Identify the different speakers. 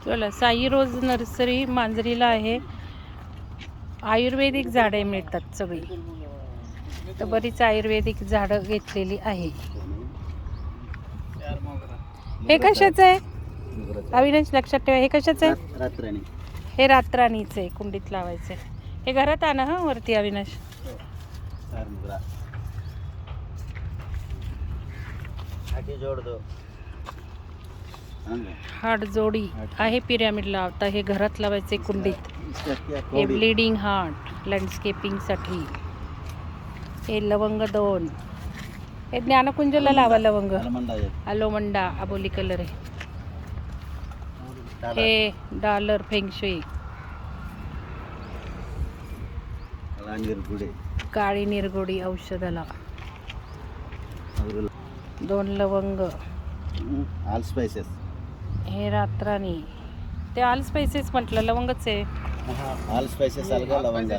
Speaker 1: चला, साई रोज नर्सरी मांजरीला आहे. आयुर्वेदिक झाडे मिळतात सगळी. तर बरीच आयुर्वेदिक झाडं घेतलेली आहे. हे कशाचं आहे अविनाश? लक्षात ठेवा, हे कशाचं आहे?
Speaker 2: रातराणी.
Speaker 1: हे रातराणीचं आहे, कुंडीत लावायचं आहे. हे घरात आणा हा वरती अविनाश.
Speaker 2: जोड दो.
Speaker 1: हार्ट जोडी आहे पिरॅमिड लावता. हे घरात लावायचे कुंडीत. हे ब्लीडिंग हार्ट लँडस्केपिंगसाठी. हे लवंग 2. हे ज्ञानकुंजला लावा लवंग. अलोमंडा अबोली कलर आहे. हे डॉलर फेंगशुई. काळी निरगुडी औषधाला. 2 लवंग.
Speaker 2: All spices.
Speaker 1: हे रातराणी. ते ऑल स्पाइसेस म्हटलं, लवंगच आहे.
Speaker 2: ऑल स्पाइसेस अलग लवंग.